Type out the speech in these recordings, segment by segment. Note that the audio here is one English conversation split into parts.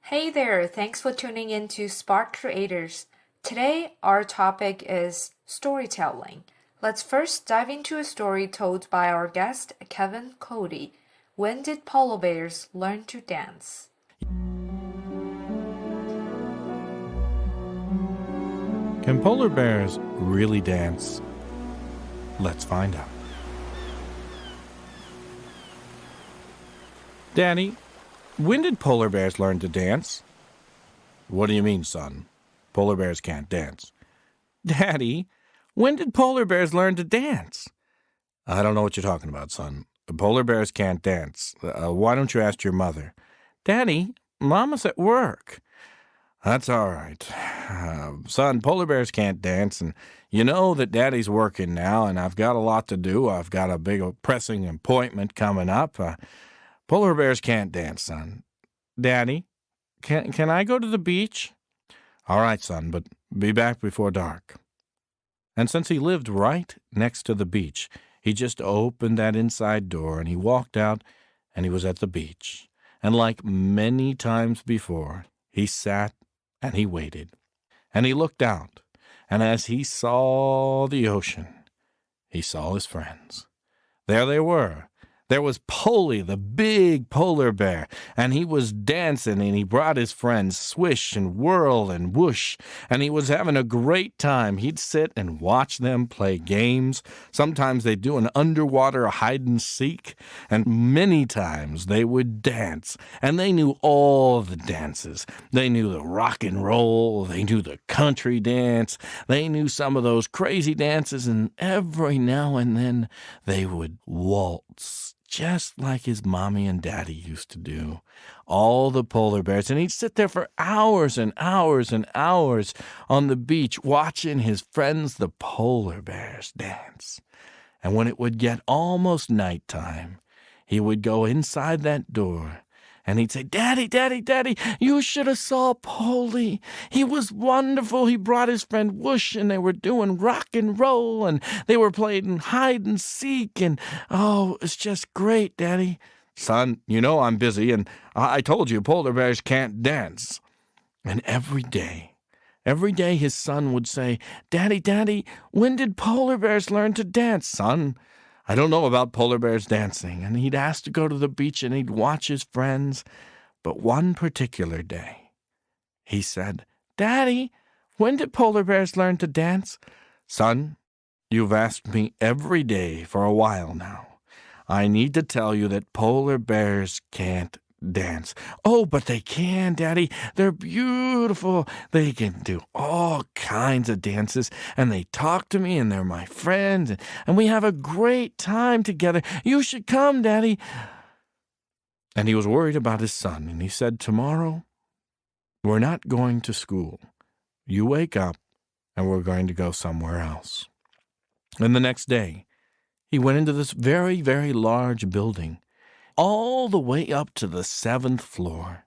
Hey there, thanks for tuning in to Spark Creators. Today, our topic is storytelling. Let's first dive into a story told by our guest, Kevin Cordi. When did polar bears learn to dance? Can polar bears really dance? Let's find out. Danny, when did polar bears learn to dance? What do you mean, son? Polar bears can't dance. Daddy, when did polar bears learn to dance? I don't know what you're talking about, son. Polar bears can't dance. Why don't you ask your mother? Daddy, Mama's at work. That's all right. Son, polar bears can't dance, and you know that Daddy's working now, and I've got a lot to do. I've got a big pressing appointment coming up. Polar bears can't dance, son. Daddy, can I go to the beach? All right, son, but be back before dark. And since he lived right next to the beach, he just opened that inside door, and he walked out, and he was at the beach. And like many times before, he sat and he waited, and he looked out, and as he saw the ocean, he saw his friends. There they were. There was Polly, the big polar bear, and he was dancing, and he brought his friends Swish and Whirl and Whoosh, and he was having a great time. He'd sit and watch them play games. Sometimes they'd do an underwater hide-and-seek, and many times they would dance, and they knew all the dances. They knew the rock and roll, they knew the country dance, they knew some of those crazy dances, and every now and then they would waltz, just like his mommy and daddy used to do, all the polar bears. And he'd sit there for hours and hours and hours on the beach watching his friends, the polar bears, dance. And when it would get almost nighttime, he would go inside that door, and he'd say, Daddy, Daddy, Daddy, you should have saw Polly. He was wonderful. He brought his friend Whoosh, and they were doing rock and roll, and they were playing hide and seek, and oh, it's just great, Daddy. Son, you know I'm busy, and I told you polar bears can't dance. And every day his son would say, Daddy, Daddy, when did polar bears learn to dance, son? I don't know about polar bears dancing, and he'd ask to go to the beach and he'd watch his friends. But one particular day, he said, Daddy, when did polar bears learn to dance? Son, you've asked me every day for a while now. I need to tell you that polar bears can't dance. Oh, but they can, Daddy. They're beautiful. They can do all kinds of dances, and they talk to me, and they're my friends, and we have a great time together. You should come, Daddy. And he was worried about his son, and he said, Tomorrow, we're not going to school. You wake up, and we're going to go somewhere else. And the next day, he went into this very, very large building, all the way up to the 7th floor,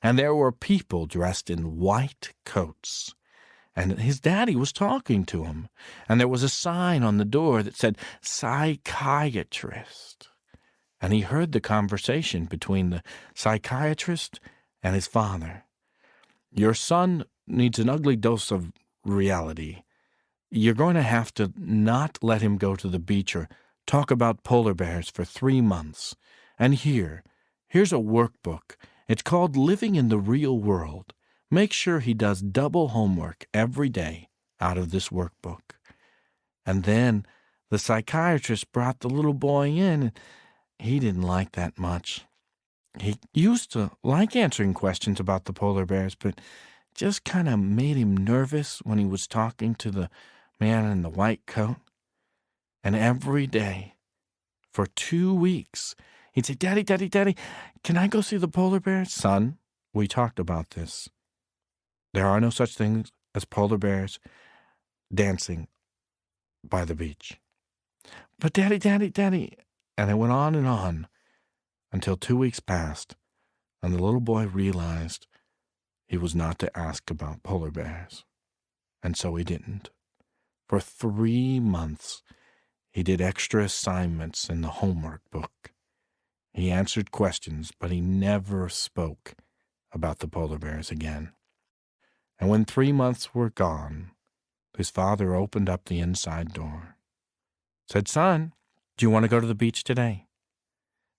and there were people dressed in white coats, and his daddy was talking to him, and there was a sign on the door that said, Psychiatrist, and he heard the conversation between the psychiatrist and his father. Your son needs an ugly dose of reality. You're going to have to not let him go to the beach or talk about polar bears for 3 months. And here's a workbook. It's called Living in the Real World. Make sure he does double homework every day out of this workbook. And then the psychiatrist brought the little boy in, and he didn't like that much. He used to like answering questions about the polar bears, but just kind of made him nervous when he was talking to the man in the white coat. And every day, for 2 weeks, he'd say, Daddy, Daddy, Daddy, can I go see the polar bears? Son, we talked about this. There are no such things as polar bears dancing by the beach. But Daddy, Daddy, Daddy, and it went on until 2 weeks passed, and the little boy realized he was not to ask about polar bears. And so he didn't. For 3 months, he did extra assignments in the homework book. He answered questions, but he never spoke about the polar bears again. And when 3 months were gone, his father opened up the inside door. Said, "Son, do you want to go to the beach today?"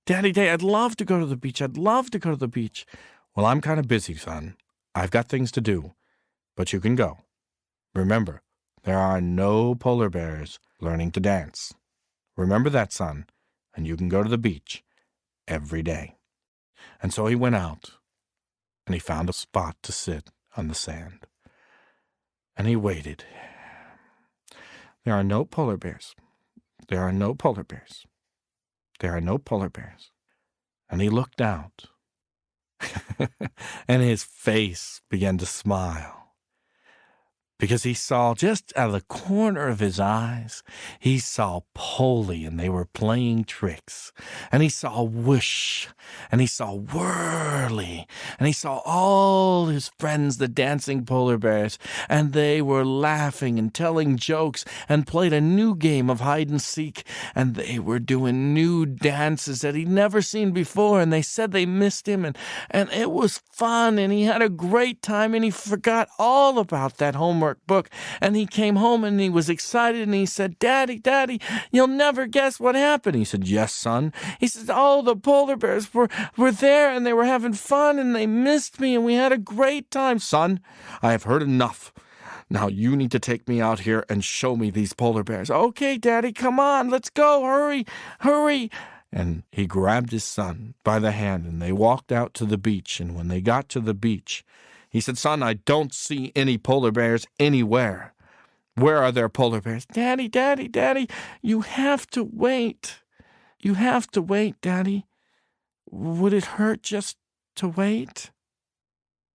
"Daddy, I'd love to go to the beach. I'd love to go to the beach." "Well, I'm kind of busy, son. I've got things to do, but you can go. Remember, there are no polar bears learning to dance. Remember that, son, and you can go to the beach every day." And so he went out, and he found a spot to sit on the sand. And he waited. There are no polar bears. There are no polar bears. There are no polar bears. And he looked out, and his face began to smile. Because he saw, just out of the corner of his eyes, he saw Polly, and they were playing tricks. And he saw Whoosh, and he saw Whirly, and he saw all his friends, the dancing polar bears, and they were laughing and telling jokes and played a new game of hide and seek, and they were doing new dances that he'd never seen before, and they said they missed him, and it was fun, and he had a great time, and he forgot all about that homework book, and he came home and he was excited, and he said, Daddy, you'll never guess what happened." He said, "Yes, son." He said, "Oh, the polar bears were there, and they were having fun, and they missed me, and we had a great time." "Son, I have heard enough. Now you need to take me out here and show me these polar bears." "Okay, Daddy, come on, let's go, hurry." And he grabbed his son by the hand, and they walked out to the beach, and when they got to the beach, he said, "Son, I don't see any polar bears anywhere. Where are there polar bears?" Daddy, you have to wait. You have to wait, Daddy. Would it hurt just to wait?"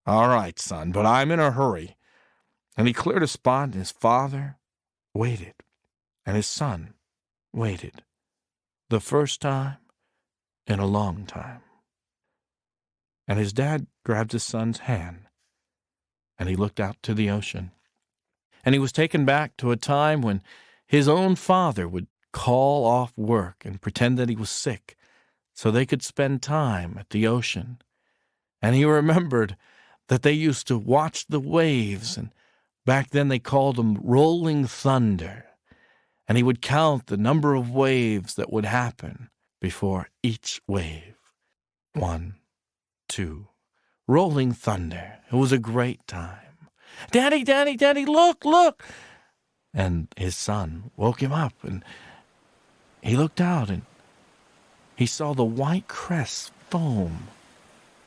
"All right, son, but I'm in a hurry." And he cleared a spot, and his father waited, and his son waited. The first time in a long time. And his dad grabbed his son's hand, and he looked out to the ocean. And he was taken back to a time when his own father would call off work and pretend that he was sick so they could spend time at the ocean. And he remembered that they used to watch the waves, and back then they called them rolling thunder. And he would count the number of waves that would happen before each wave. 1, 2, rolling thunder. It was a great time. Daddy, look. And his son woke him up, and he looked out, and he saw the white crests foam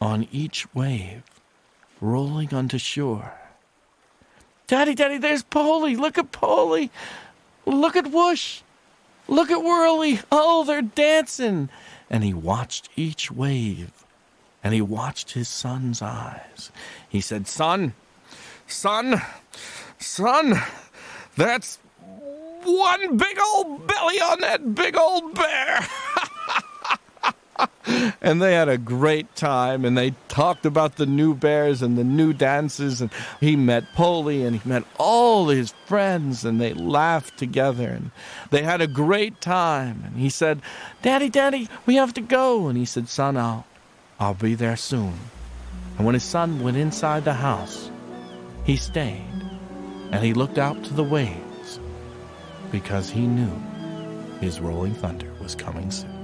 on each wave, rolling onto shore. Daddy, there's Polly. Look at Polly. Look at Whoosh. Look at Whirly. Oh, they're dancing. And he watched each wave, and he watched his son's eyes. He said, Son, that's one big old belly on that big old bear." And they had a great time, and they talked about the new bears and the new dances, and he met Polly, and he met all his friends, and they laughed together, and they had a great time. And he said, Daddy, we have to go." And he said, "Son, I'll be there soon." And when his son went inside the house, he stayed, and he looked out to the waves, because he knew his rolling thunder was coming soon.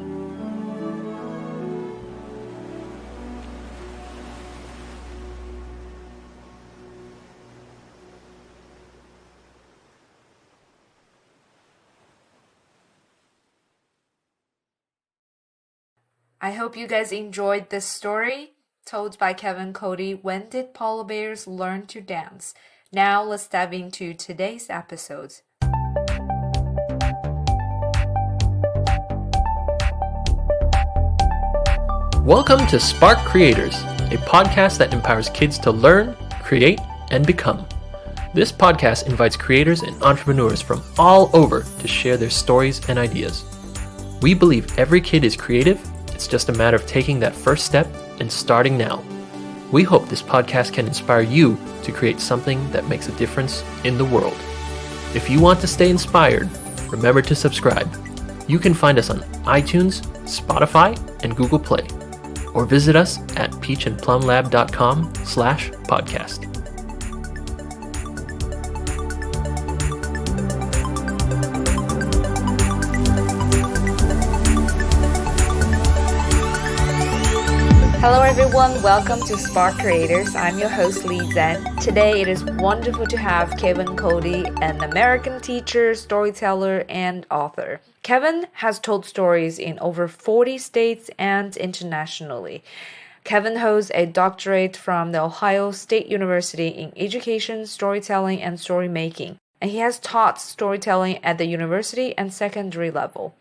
I hope you guys enjoyed this story told by Kevin Cordi, When Did Polar Bears Learn to Dance? Now let's dive into today's episode. Welcome to Spark Creators, a podcast that empowers kids to learn, create, and become. This podcast invites creators and entrepreneurs from all over to share their stories and ideas. We believe every kid is creative. It's just a matter of taking that first step and starting now. We hope this podcast can inspire you to create something that makes a difference in the world. If you want to stay inspired, remember to subscribe. You can find us on iTunes, Spotify, and Google Play. or visit us at peachandplumlab.com/podcast. Hello everyone, welcome to Spark Creators. I'm your host Lee Zhen. Today it is wonderful to have Kevin Cordi, an American teacher, storyteller, and author. Kevin has told stories in over 40 states and internationally. Kevin holds a doctorate from the Ohio State University in education, storytelling, and story making, and he has taught storytelling at the university and secondary level.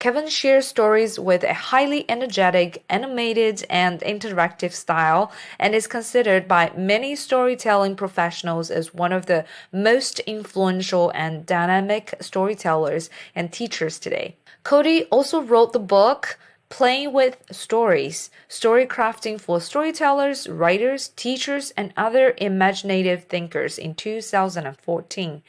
Kevin shares stories with a highly energetic, animated, and interactive style and is considered by many storytelling professionals as one of the most influential and dynamic storytellers and teachers today. Cody also wrote the book Playing with Stories, Story Crafting for Storytellers, Writers, Teachers, and Other Imaginative Thinkers in 2014.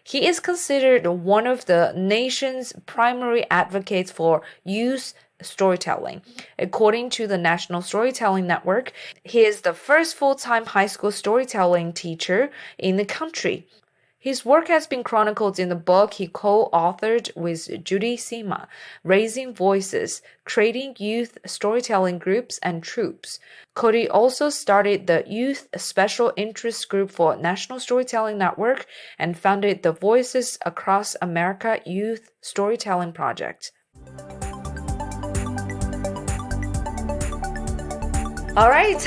He is considered one of the nation's primary advocates for youth storytelling. According to the National Storytelling Network, he is the first full-time high school storytelling teacher in the country. His work has been chronicled in the book he co-authored with Judy Sima, Raising Voices, Creating Youth Storytelling Groups and Troupes. Cody also started the Youth Special Interest Group for National Storytelling Network and founded the Voices Across America Youth Storytelling Project. All right,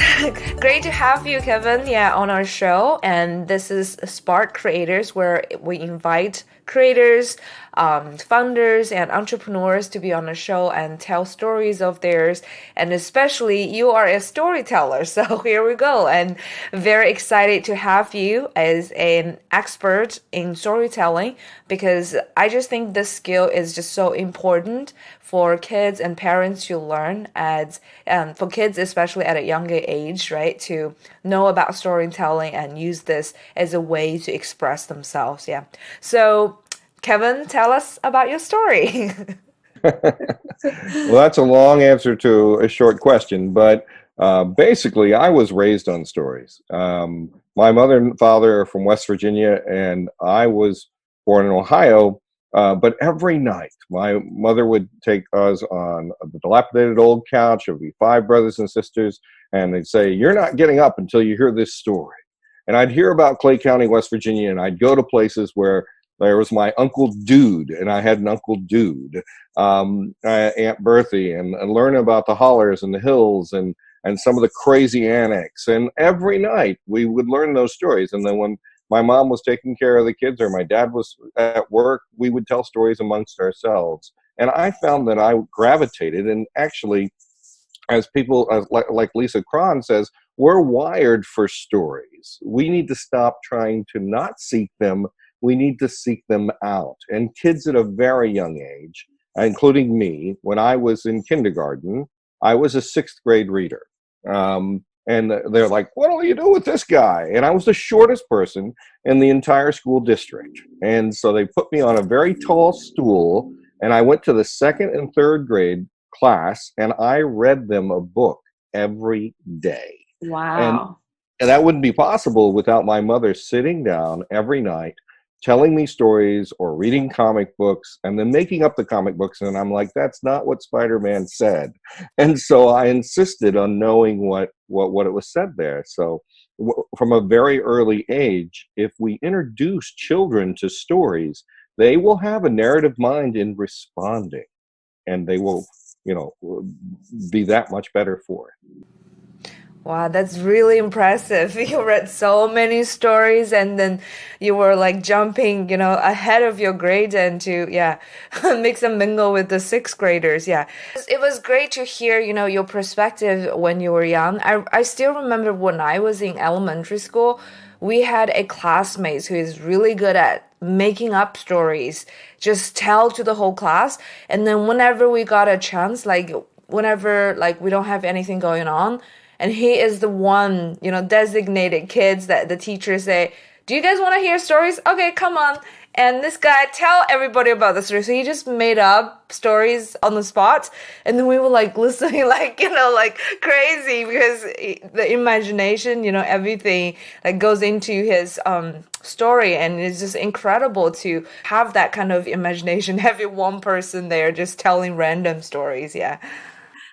great to have you, Kevin, on our show. And this is Spark Creators, where we invite creators, founders, and entrepreneurs to be on the show and tell stories of theirs. And especially, you are a storyteller, so here we go. And very excited to have you as an expert in storytelling, because I just think this skill is just so important for kids and parents to learn, for kids especially at a younger age, right, to know about storytelling and use this as a way to express themselves. Yeah. So, Kevin, tell us about your story. Well, that's a long answer to a short question, but basically, I was raised on stories. My mother and father are from West Virginia, and I was born in Ohio. But every night, my mother would take us on the dilapidated old couch. It would be 5 brothers and sisters, and they'd say, "You're not getting up until you hear this story." And I'd hear about Clay County, West Virginia, and I'd go to places where there was my Uncle Dude, and I had an Uncle Dude, Aunt Berthy, and learn about the hollers and the hills and some of the crazy annex. And every night, we would learn those stories. And then when my mom was taking care of the kids or my dad was at work, we would tell stories amongst ourselves. And I found that I gravitated, and actually, as people like Lisa Cron says, we're wired for stories. We need to stop trying to not seek them. We need to seek them out. And kids at a very young age, including me, when I was in kindergarten, I was a 6th grade reader. And they're like, "What will you do with this guy?" And I was the shortest person in the entire school district. And so they put me on a very tall stool, and I went to the 2nd and 3rd grade class, and I read them a book every day. Wow. And that wouldn't be possible without my mother sitting down every night, telling me stories or reading comic books and then making up the comic books. And I'm like, that's not what Spider-Man said. And so I insisted on knowing what it was said there. So from a very early age, if we introduce children to stories, they will have a narrative mind in responding, and they will, be that much better for it. Wow, that's really impressive. You read so many stories and then you were like jumping, ahead of your grade and to, mix and mingle with the 6th graders. Yeah. It was great to hear, your perspective when you were young. I still remember when I was in elementary school, we had a classmate who is really good at making up stories, just tell to the whole class. And then whenever we got a chance, whenever we don't have anything going on, and he is the one, designated kids that the teachers say, "Do you guys want to hear stories? Okay, come on." And this guy tell everybody about the story. So he just made up stories on the spot. And then we were like listening like, like crazy because the imagination, everything like goes into his story. And it's just incredible to have that kind of imagination, having one person there just telling random stories. Yeah.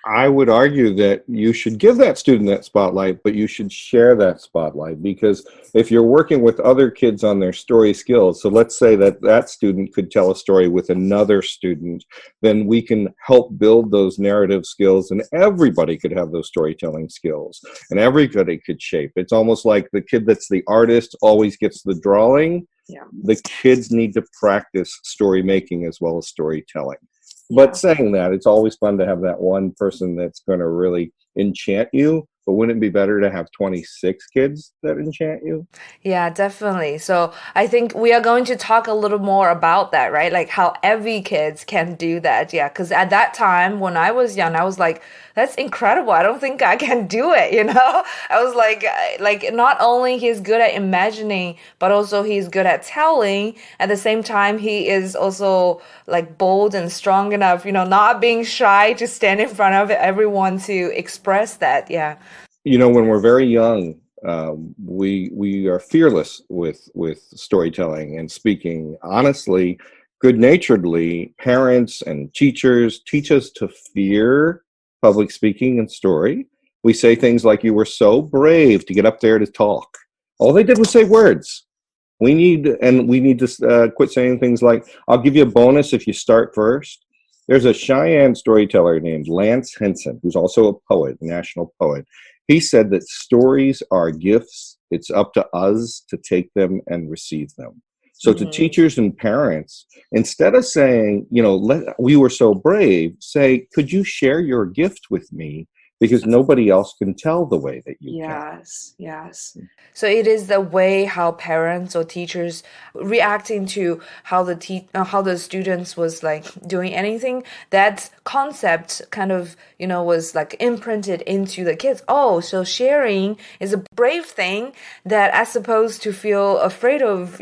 I would argue that you should give that student that spotlight, but you should share that spotlight, because if you're working with other kids on their story skills, so let's say that that student could tell a story with another student, then we can help build those narrative skills, and everybody could have those storytelling skills, and everybody could shape. It's almost like the kid that's the artist always gets the drawing. Yeah. The kids need to practice story making as well as storytelling. But saying that, it's always fun to have that one person that's going to really enchant you. But wouldn't it be better to have 26 kids that enchant you? Yeah, definitely. So I think we are going to talk a little more about that, right? Like how every kids can do that. Yeah, because at that time when I was young, I was like, that's incredible. I don't think I can do it, I was like not only he's good at imagining, but also he's good at telling. At the same time, he is also like bold and strong enough, not being shy to stand in front of everyone to express that. Yeah. When we're very young, we are fearless with storytelling and speaking. Honestly, good-naturedly, parents and teachers teach us to fear public speaking and story. We say things like, "You were so brave to get up there to talk." All they did was say words. We need to quit saying things like, "I'll give you a bonus if you start first." There's a Cheyenne storyteller named Lance Henson, who's also a poet, a national poet. He said that stories are gifts. It's up to us to take them and receive them. So to teachers and parents, instead of saying, we were so brave, say, "Could you share your gift with me? Because nobody else can tell the way that you can." Yes. So it is the way how parents or teachers reacting to how the students was like doing anything. That concept kind of was like imprinted into the kids. Oh, so sharing is a brave thing that as opposed to feel afraid of,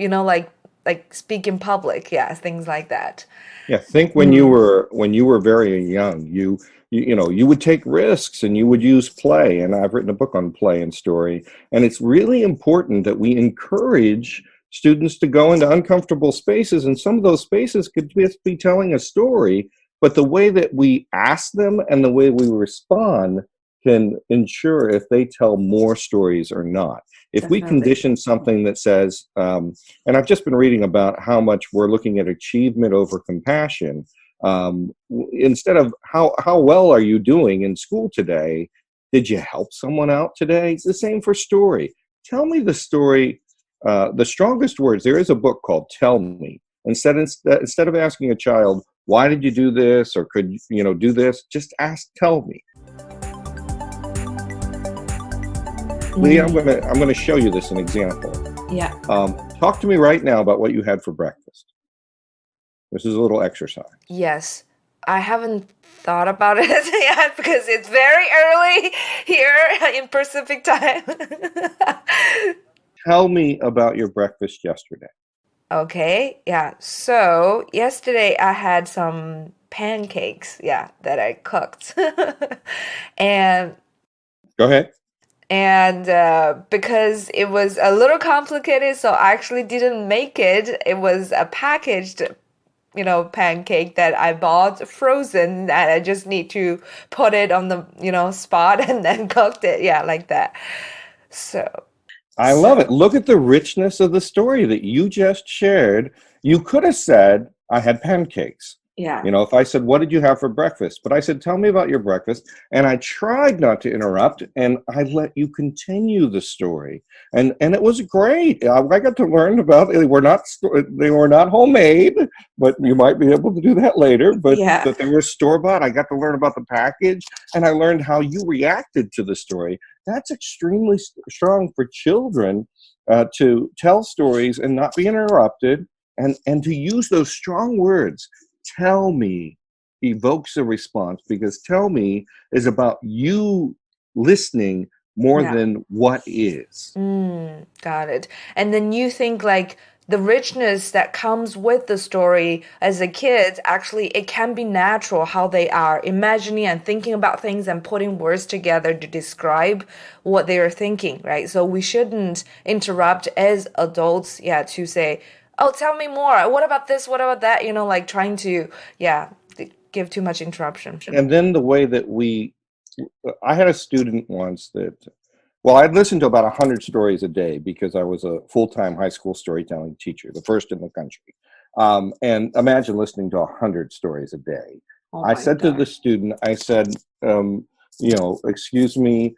like speak in public. Yeah, things like that. Yeah, think when you were very young, you would take risks and you would use play. And I've written a book on play and story. And it's really important that we encourage students to go into uncomfortable spaces. And some of those spaces could just be telling a story, but the way that we ask them and the way we respond can ensure if they tell more stories or not. If we condition something that says, and I've just been reading about how much we're looking at achievement over compassion, instead of how well are you doing in school today, did you help someone out today? It's the same for story. Tell me the story, the strongest words. There is a book called Tell Me. Instead of asking a child, why did you do this, or could you do this, just ask, tell me. Leah, I'm going to show you this an example. Yeah. Talk to me right now about what you had for breakfast. This is a little exercise. Yes. I haven't thought about it yet because it's very early here in Pacific time. Tell me about your breakfast yesterday. Okay. Yeah. So yesterday I had some pancakes, that I cooked. And Go ahead. Because it was a little complicated, so I actually didn't make it. It was a packaged, pancake that I bought frozen, and I just need to put it on the, spot and then cooked it. Yeah, like that. So. I love it. Look at the richness of the story that you just shared. You could have said, I had pancakes. Yeah. If I said, what did you have for breakfast? But I said, tell me about your breakfast. And I tried not to interrupt, and I let you continue the story. And it was great. I got to learn about, they were not homemade, but you might be able to do that later. But that they were store-bought. I got to learn about the package, and I learned how you reacted to the story. That's extremely strong for children to tell stories and not be interrupted, and to use those strong words. Tell me evokes a response, because tell me is about you listening more than what is. Got it. And then you think like the richness that comes with the story as a kid, actually, it can be natural how they are imagining and thinking about things and putting words together to describe what they are thinking, right? So we shouldn't interrupt as adults, yeah, to say, oh, tell me more. What about this? What about that? Like trying to, yeah, give too much interruption. And then the way that I had a student once that, well, I'd listened to about 100 stories a day because I was a full-time high school storytelling teacher, the first in the country. And imagine listening to 100 stories a day. Oh I my said to the God. student, I said, excuse me,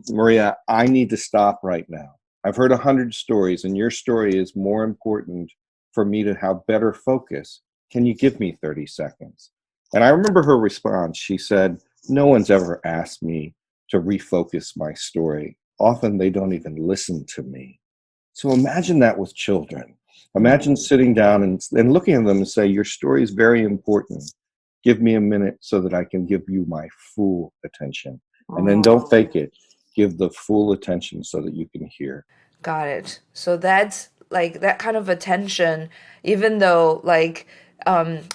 Maria, I need to stop right now. I've heard 100 stories, and your story is more important for me to have better focus. Can you give me 30 seconds? And I remember her response. She said, no one's ever asked me to refocus my story. Often they don't even listen to me. So imagine that with children. Imagine sitting down and looking at them and say, your story is very important. Give me a minute so that I can give you my full attention. And then don't fake it. Give the full attention so that you can hear. Got it. So that's like that kind of attention, even though like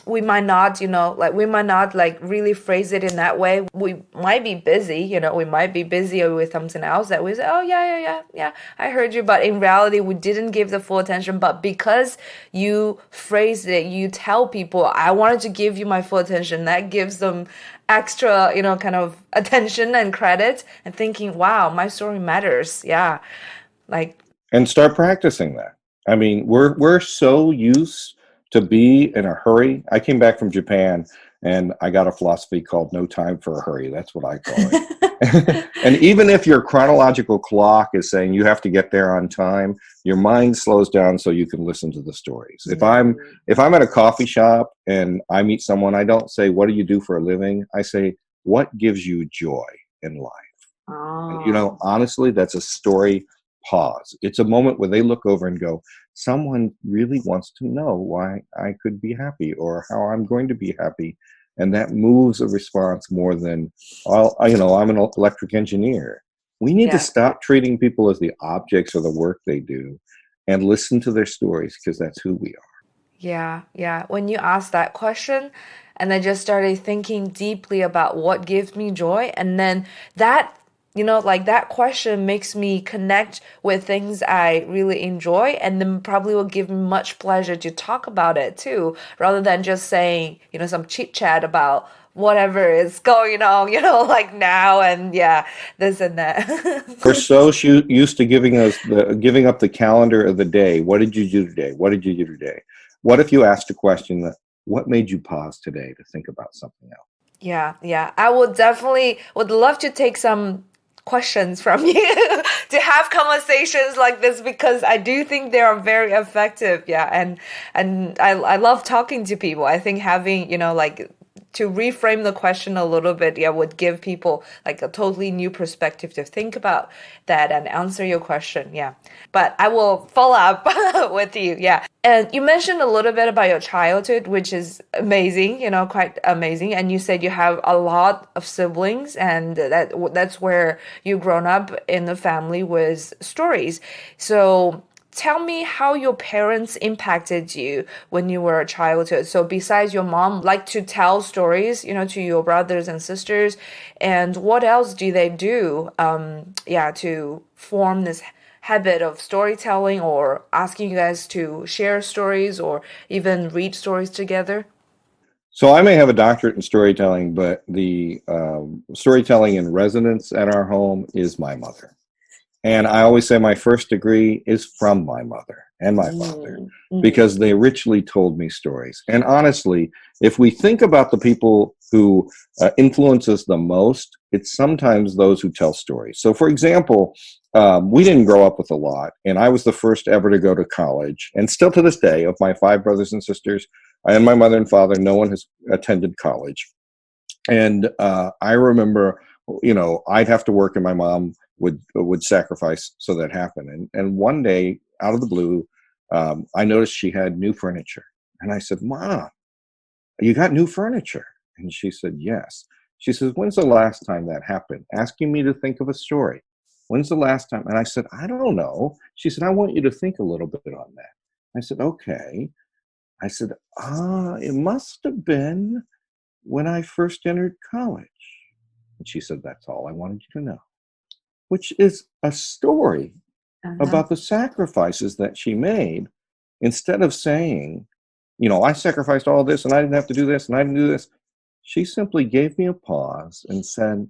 we might not, like we might not like really phrase it in that way. We might be busy, we might be busy with something else that we say, oh yeah, I heard you. But in reality, we didn't give the full attention. But because you phrased it, you tell people, I wanted to give you my full attention. That gives them extra, kind of attention and credit and thinking, wow, my story matters. Yeah. Like, And start practicing that. I mean, we're so used to be in a hurry. I came back from Japan and I got a philosophy called no time for a hurry. That's what I call it. And even if your chronological clock is saying you have to get there on time, your mind slows down so you can listen to the stories. If I'm at a coffee shop and I meet someone, I don't say, what do you do for a living? I say, what gives you joy in life? And, honestly, that's a story pause. It's a moment where they look over and go, someone really wants to know why I could be happy or how I'm going to be happy. And that moves a response more than, I'm an electric engineer. We need to stop treating people as the objects of the work they do and listen to their stories because that's who we are. yeah. When you asked that question, and I just started thinking deeply about what gives me joy, and then that like that question makes me connect with things I really enjoy, and then probably will give me much pleasure to talk about it too, rather than just saying, some chit chat about whatever is going on, like now and yeah, this and that. We're so used to giving up the calendar of the day. What did you do today? What did you do today? What if you asked a question that, what made you pause today to think about something else? Yeah. I would love to take some questions from you to have conversations like this because I do think they are very effective. Yeah, and I love talking to people. I think having, like to reframe the question a little bit, yeah, would give people like a totally new perspective to think about that and answer your question. Yeah. But I will follow up with you. Yeah. And you mentioned a little bit about your childhood, which is amazing, quite amazing. And you said you have a lot of siblings, and that's where you grown up in the family with stories. So tell me how your parents impacted you when you were a childhood. So besides your mom like to tell stories, to your brothers and sisters, and what else do they do, to form this habit of storytelling or asking you guys to share stories or even read stories together? So I may have a doctorate in storytelling, but the storytelling in residence at our home is my mother. And I always say my first degree is from my mother and my father because they richly told me stories. And honestly, if we think about the people who influence us the most, it's sometimes those who tell stories. So for example, we didn't grow up with a lot, and I was the first ever to go to college. And still to this day, of my 5 brothers and sisters and my mother and father, no one has attended college. And I remember, I'd have to work, and my mom would sacrifice so that happened. And one day, out of the blue, I noticed she had new furniture, and I said, "Mom, you got new furniture?" And she said, "Yes." She says, "When's the last time that happened?" Asking me to think of a story. When's the last time? And I said, "I don't know." She said, "I want you to think a little bit on that." I said, okay. I said, it must have been when I first entered college. And she said, that's all I wanted you to know, which is a story about the sacrifices that she made. Instead of saying, I sacrificed all this and I didn't have to do this and I didn't do this. She simply gave me a pause and said,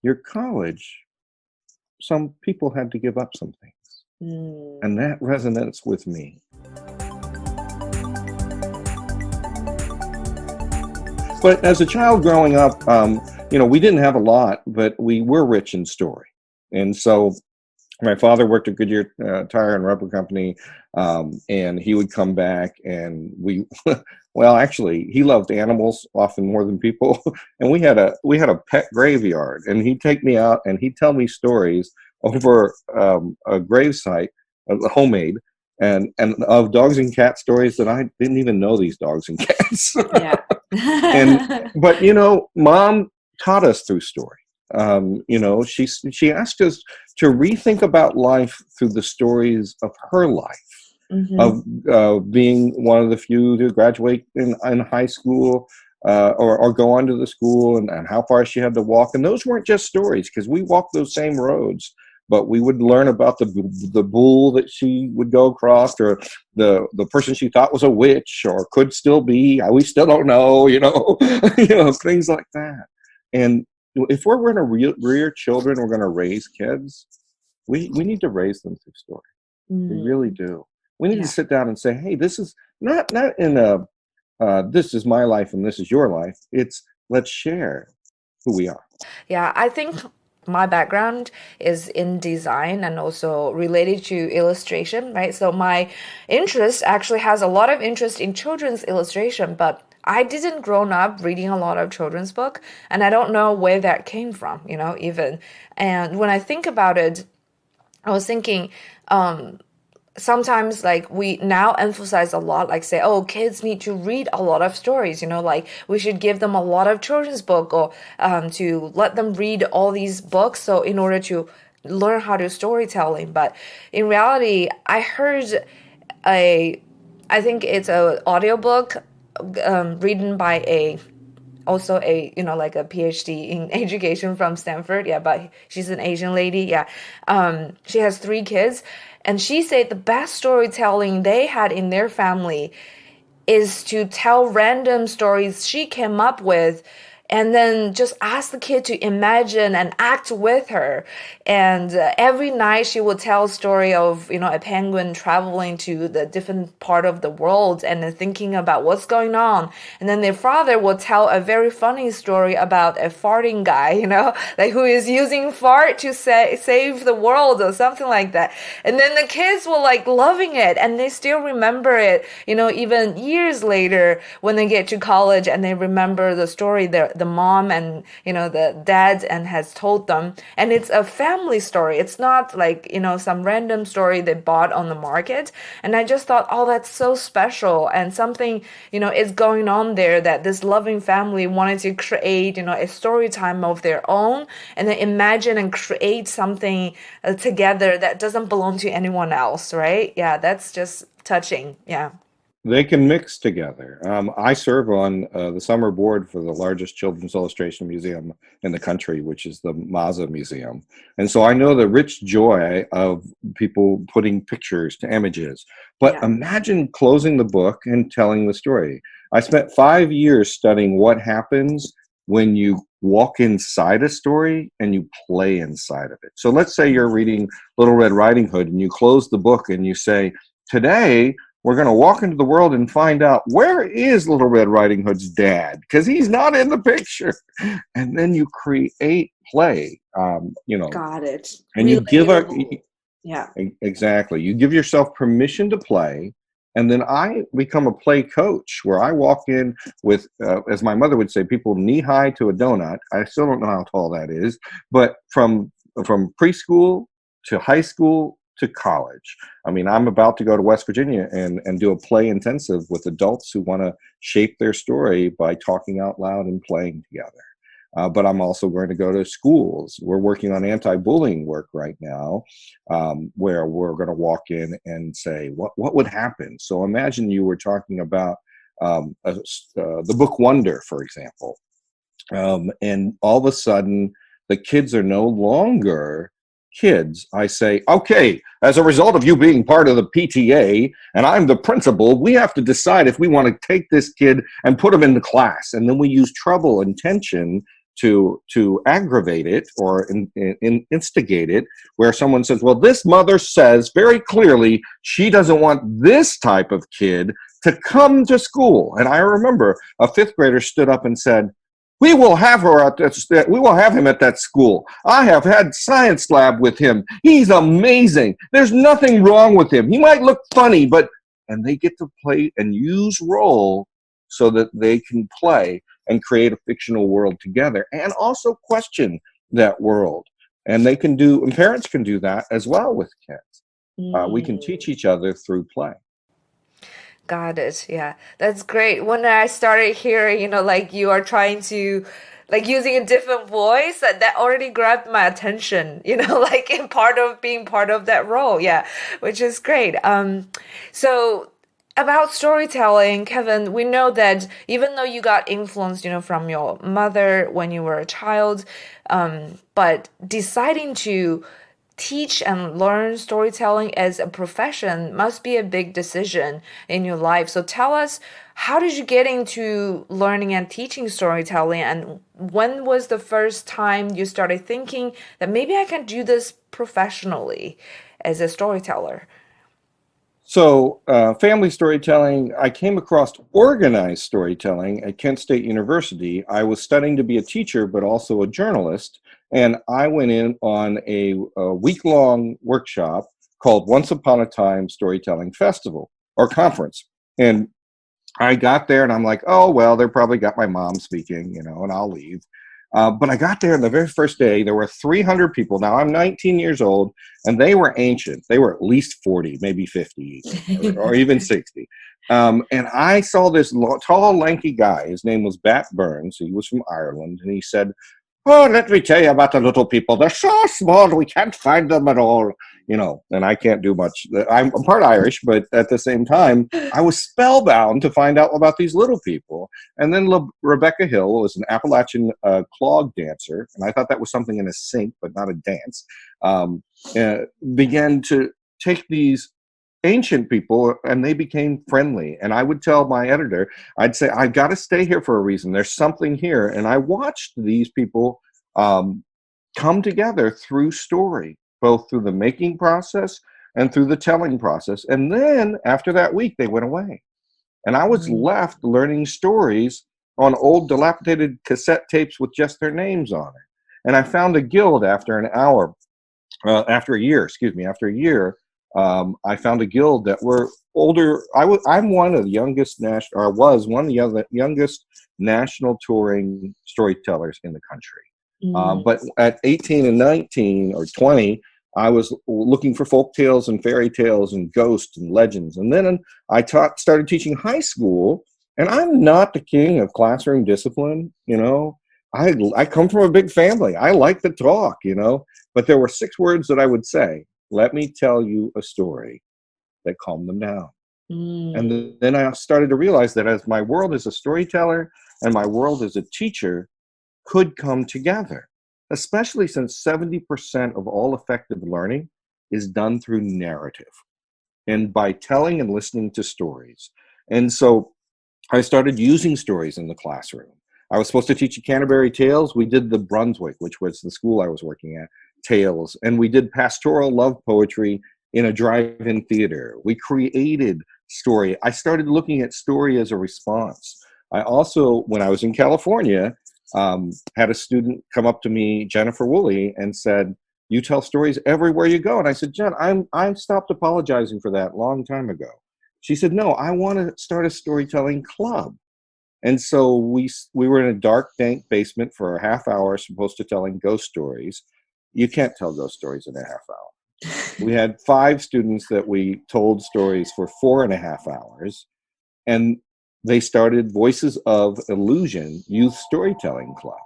your college, some people had to give up some things. And that resonates with me. But as a child growing up, we didn't have a lot, but we were rich in story. And so my father worked at Goodyear Tire and Rubber Company, and he would come back and actually, he loved animals often more than people. And we had a pet graveyard, and he'd take me out and he'd tell me stories over a gravesite, homemade, and of dogs and cat stories that I didn't even know these dogs and cats. Yeah. But Mom taught us through story. She asked us to rethink about life through the stories of her life, of being one of the few to graduate in high school, or go on to the school, and how far she had to walk. And those weren't just stories, because we walked those same roads, but we would learn about the bull that she would go across, or the person she thought was a witch, or could still be. We still don't know, things like that. And if we're going to rear children, we're going to raise kids, we need to raise them through story. We really do. We need to sit down and say, hey, this is not in this is my life and this is your life. It's let's share who we are. Yeah, I think my background is in design and also related to illustration, right? So my interest actually has a lot of interest in children's illustration, but I didn't grow up reading a lot of children's book, and I don't know where that came from, even. And when I think about it, I was thinking, sometimes like we now emphasize a lot, like say, oh, kids need to read a lot of stories, like we should give them a lot of children's book, or to let them read all these books, so in order to learn how to storytelling. But in reality, I heard I think it's an audiobook written by also a like a PhD in education from Stanford, but she's an Asian lady. She has 3 kids, and she said the best storytelling they had in their family is to tell random stories she came up with, and then just ask the kid to imagine and act with her. And every night she would tell a story of, a penguin traveling to the different part of the world and then thinking about what's going on. And then their father would tell a very funny story about a farting guy, like who is using fart to save the world or something like that. And then the kids were like loving it, and they still remember it, even years later when they get to college, and they remember the story the mom and the dad and has told them. And it's a family story. It's not like some random story they bought on the market. And I just thought, oh, that's so special, and something is going on there, that this loving family wanted to create a story time of their own, and then imagine and create something together that doesn't belong to anyone else, right? Yeah, that's just touching. Yeah. They can mix together. I serve on the summer board for the largest children's illustration museum in the country, which is the Maza Museum. And so I know the rich joy of people putting pictures to images. But imagine closing the book and telling the story. I spent 5 years studying what happens when you walk inside a story and you play inside of it. So let's say you're reading Little Red Riding Hood and you close the book and you say, today, we're going to walk into the world and find out, where is Little Red Riding Hood's dad? Because he's not in the picture. And then you create play, Got it. and you give exactly. You give yourself permission to play. And then I become a play coach, where I walk in with, as my mother would say, people knee high to a donut. I still don't know how tall that is, but from preschool to high school to college. I mean, I'm about to go to West Virginia and do a play intensive with adults who want to shape their story by talking out loud and playing together. but I'm also going to go to schools. We're working on anti-bullying work right now, where we're going to walk in and say, what would happen? So imagine you were talking about the book Wonder, for example. And all of a sudden, the kids are no longer kids. I say, okay, as a result of you being part of the PTA and I'm the principal, we have to decide if we want to take this kid and put him in the class. And then we use trouble and tension to aggravate it or instigate it, where someone says, well, this mother says very clearly she doesn't want this type of kid to come to school. And I remember a fifth grader stood up and said, we will have her at that. We will have him at that school. I have had science lab with him. He's amazing. There's nothing wrong with him. He might look funny, and they get to play and use role so that they can play and create a fictional world together, and also question that world. And parents can do that as well with kids. We can teach each other through play. Got it. Yeah, that's great. When I started hearing, like you are trying to, like using a different voice, that already grabbed my attention, like in being part of that role. Yeah, which is great. So about storytelling, Kevin, we know that even though you got influenced, from your mother when you were a child, but deciding to teach and learn storytelling as a profession must be a big decision in your life. So tell us, how did you get into learning and teaching storytelling? And when was the first time you started thinking that maybe I can do this professionally as a storyteller? So family storytelling, I came across organized storytelling at Kent State University. I was studying to be a teacher, but also a journalist. And I went in on a week-long workshop called Once Upon a Time Storytelling Festival or Conference. And I got there and I'm like, oh, well, they probably got my mom speaking, and I'll leave. But I got there, and the very first day, there were 300 people. Now, I'm 19 years old, and they were ancient. They were at least 40, maybe 50, or even 60. And I saw this tall, lanky guy. His name was Bat Burns. He was from Ireland, and he said, oh, let me tell you about the little people. They're so small, we can't find them at all. And I can't do much. I'm part Irish, but at the same time, I was spellbound to find out about these little people. And then Rebecca Hill was an Appalachian clog dancer, and I thought that was something in a sink, but not a dance, began to take these ancient people, and they became friendly. And I would tell my editor, I'd say, I've got to stay here for a reason. There's something here. And I watched these people come together through story, both through the making process and through the telling process. And then after that week, they went away. And I was left learning stories on old dilapidated cassette tapes with just their names on it. And I found a guild after a year, I found a guild that were older. I'm one of the youngest was one of the youngest national touring storytellers in the country. But at 18 and 19 or 20, I was looking for folk tales and fairy tales and ghosts and legends. And then I started teaching high school, and I'm not the king of classroom discipline. I come from a big family. I like to talk, but there were 6 words that I would say. Let me tell you a story that calmed them down. And then I started to realize that as my world as a storyteller and my world as a teacher could come together, especially since 70% of all effective learning is done through narrative and by telling and listening to stories. And so I started using stories in the classroom. I was supposed to teach Canterbury Tales. We did the Brunswick, which was the school I was working at, tales, and we did pastoral love poetry in a drive-in theater. We created story. I started looking at story as a response. I also, when I was in California, had a student come up to me, Jennifer Woolley, and said, you tell stories everywhere you go. And I said, Jen, I stopped apologizing for that a long time ago. She said, no, I want to start a storytelling club. And so we were in a dark, dank basement for a half hour, supposed to telling ghost stories. You can't tell ghost stories in a half hour. We had 5 students that we told stories for 4.5 hours, and they started Voices of Illusion Youth Storytelling Club.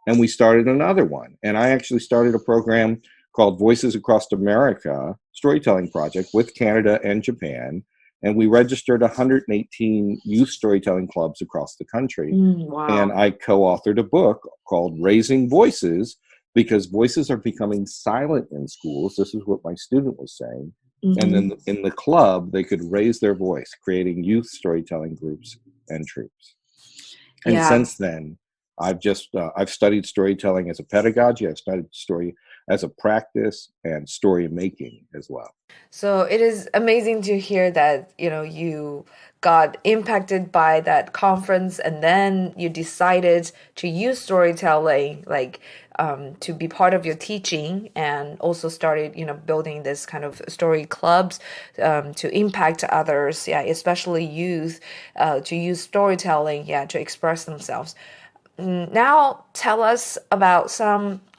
and we started another one. And I actually started a program called Voices Across America Storytelling Project with Canada and Japan. And we registered 118 youth storytelling clubs across the country. And Wow. I co-authored a book called Raising Voices, because voices are becoming silent in schools. This is what my student was saying. And then in the club, they could raise their voice, creating youth storytelling groups and troupes. And Yeah. since then, I've studied storytelling as a pedagogy. I've studied story as a practice and story making as well. So it is amazing to hear that, you got impacted by that conference and then you decided to use storytelling, like, to be part of your teaching, and also started, building this kind of story clubs, to impact others, yeah, especially youth, to use storytelling, yeah, to express themselves. Now tell us about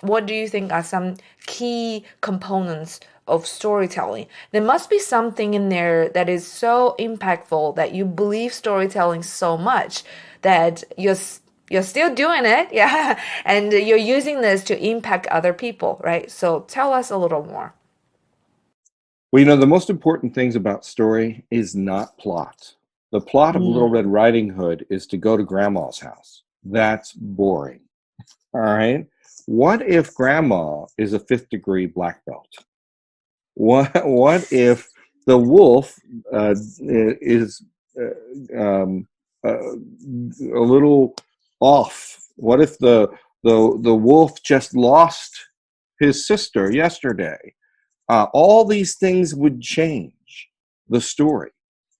what do you think are some key components of storytelling? There must be something in there that is so impactful that you believe storytelling so much that you're still doing it, yeah, and you're using this to impact other people, right? So tell us a little more. Well, the most important things about story is not plot. The plot of Little Red Riding Hood is to go to grandma's house. That's boring. All right. What if grandma is a fifth degree black belt? What if the wolf is a little off? What if the wolf just lost his sister yesterday? All these things would change the story.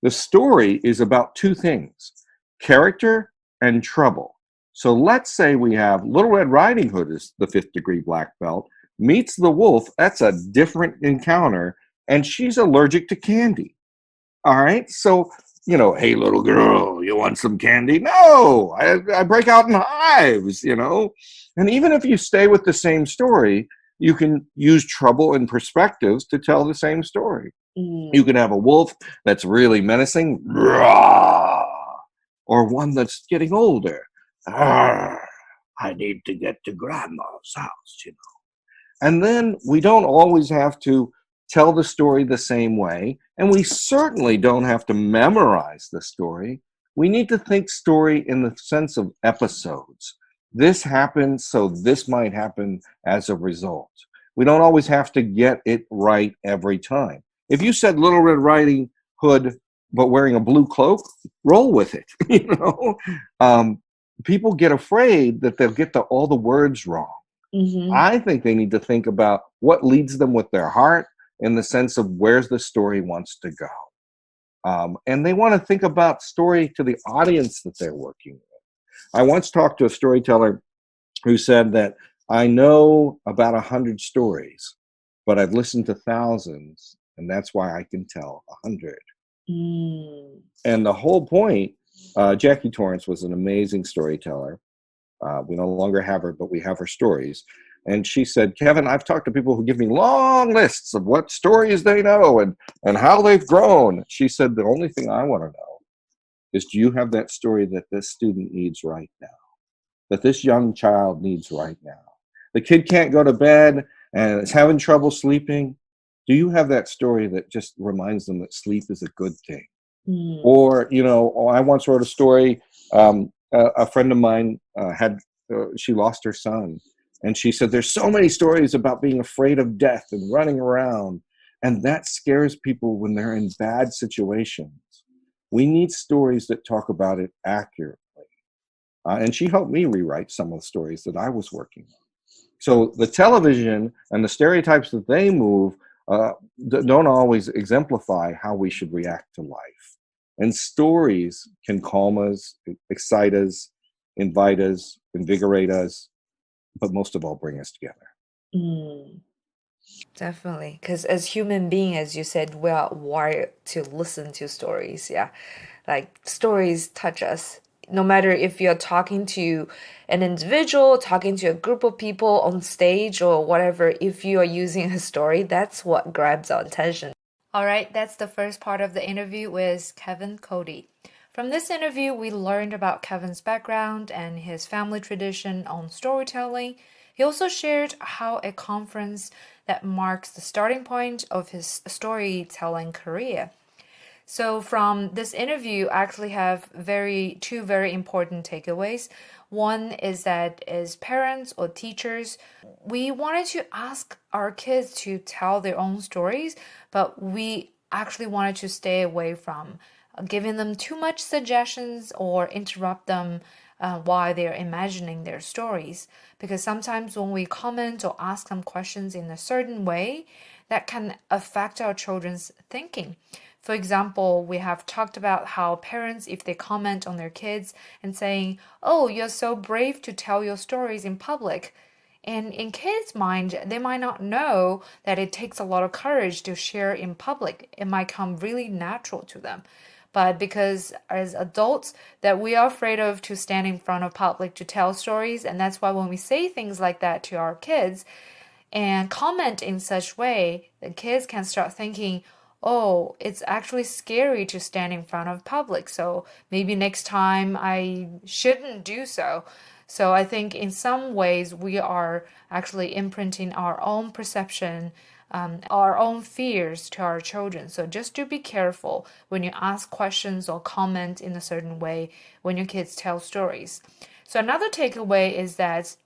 The story is about two things: character and trouble. So let's say we have Little Red Riding Hood is the fifth degree black belt, meets the wolf. That's a different encounter, and she's allergic to candy. All right. So, hey, little girl, you want some candy? No, I break out in hives, And even if you stay with the same story, you can use trouble and perspectives to tell the same story. You can have a wolf that's really menacing, "Rah," or one that's getting older. "Arr, I need to get to grandma's house. And then we don't always have to tell the story the same way, and we certainly don't have to memorize the story. We need to think story in the sense of episodes. This happened, so this might happen as a result. We don't always have to get it right every time. If you said Little Red Riding Hood but wearing a blue cloak, roll with it. People get afraid that they'll get all the words wrong. I think they need to think about what leads them with their heart, in the sense of where's the story wants to go. And they want to think about story to the audience that they're working with. I once talked to a storyteller who said that I know about 100 stories, but I've listened to thousands, and that's why I can tell 100. And the whole point, Jackie Torrance was an amazing storyteller. We no longer have her, but we have her stories. And she said, Kevin, I've talked to people who give me long lists of what stories they know and how they've grown. She said, the only thing I want to know is, do you have that story that this student needs right now? That this young child needs right now? The kid can't go to bed and is having trouble sleeping. Do you have that story that just reminds them that sleep is a good thing? Or, I once wrote a story. A friend of mine she lost her son. And she said, there's so many stories about being afraid of death and running around. And that scares people when they're in bad situations. We need stories that talk about it accurately. And she helped me rewrite some of the stories that I was working on. So the television and the stereotypes that they move don't always exemplify how we should react to life. And stories can calm us, excite us, invite us, invigorate us, but most of all, bring us together. Definitely, because as human being, as you said, we are wired to listen to stories. Yeah, like stories touch us. No matter if you're talking to an individual, talking to a group of people on stage or whatever, if you are using a story, that's what grabs our attention. All right, that's the first part of the interview with Kevin Cordi. From this interview, we learned about Kevin's background and his family tradition on storytelling. He also shared how a conference that marks the starting point of his storytelling career. So from this interview, I actually have two very important takeaways. One is that as parents or teachers, we wanted to ask our kids to tell their own stories, but we actually wanted to stay away from giving them too much suggestions or interrupt them while they're imagining their stories. Because sometimes when we comment or ask them questions in a certain way, that can affect our children's thinking. For example, we have talked about how parents, if they comment on their kids and saying, "Oh, you're so brave to tell your stories in public," and in kids' mind, they might not know that it takes a lot of courage to share in public. It might come really natural to them. But because as adults that we are afraid of to stand in front of public to tell stories, and that's why when we say things like that to our kids and comment in such way, the kids can start thinking, "Oh, it's actually scary to stand in front of public, so maybe next time I shouldn't do so." So I think in some ways we are actually imprinting our own perception, our own fears to our children. So just to be careful when you ask questions or comment in a certain way when your kids tell stories. So another takeaway is that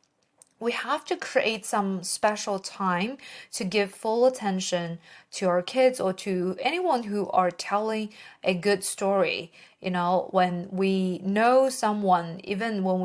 we have to create some special time to give full attention to our kids or to anyone who are telling a good story. When we know someone, even when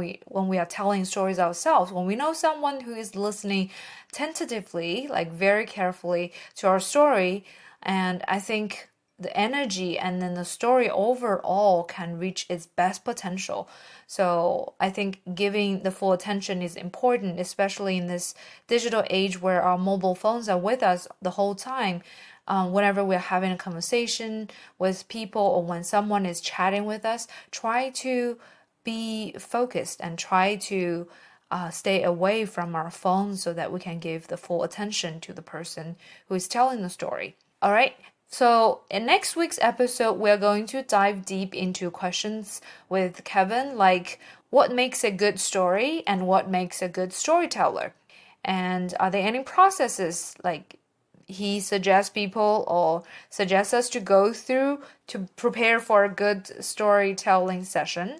we are telling stories ourselves, when we know someone who is listening tentatively, like very carefully to our story, and I think the energy and then the story overall can reach its best potential. So I think giving the full attention is important, especially in this digital age where our mobile phones are with us the whole time. Whenever we're having a conversation with people or when someone is chatting with us, try to be focused and try to stay away from our phones so that we can give the full attention to the person who is telling the story. All right. So in next week's episode, we're going to dive deep into questions with Kevin, like what makes a good story and what makes a good storyteller? And are there any processes like he suggests people or suggests us to go through to prepare for a good storytelling session?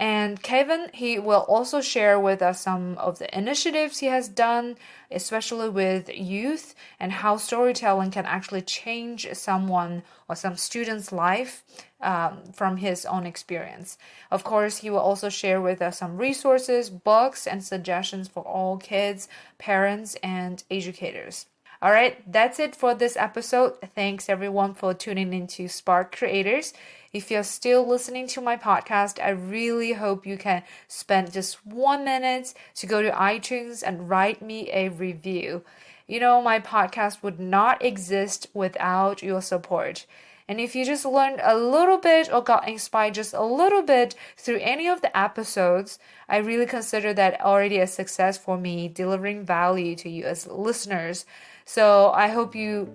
And Kevin, he will also share with us some of the initiatives he has done, especially with youth, and how storytelling can actually change someone or some student's life from his own experience. Of course, he will also share with us some resources, books, and suggestions for all kids, parents, and educators. All right, that's it for this episode. Thanks everyone for tuning into Spark Creators. If you're still listening to my podcast, I really hope you can spend just 1 minute to go to iTunes and write me a review. My podcast would not exist without your support. And if you just learned a little bit or got inspired just a little bit through any of the episodes, I really consider that already a success for me, delivering value to you as listeners. So I hope you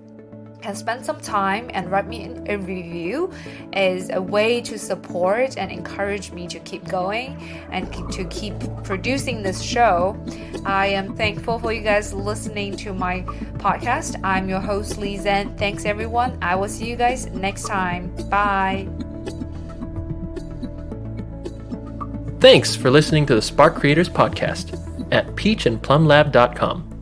can spend some time and write me a review as a way to support and encourage me to keep going and to keep producing this show. I am thankful for you guys listening to my podcast. I'm your host, Lee Zen. Thanks, everyone. I will see you guys next time. Bye. Thanks for listening to the Spark Creators Podcast at peachandplumlab.com.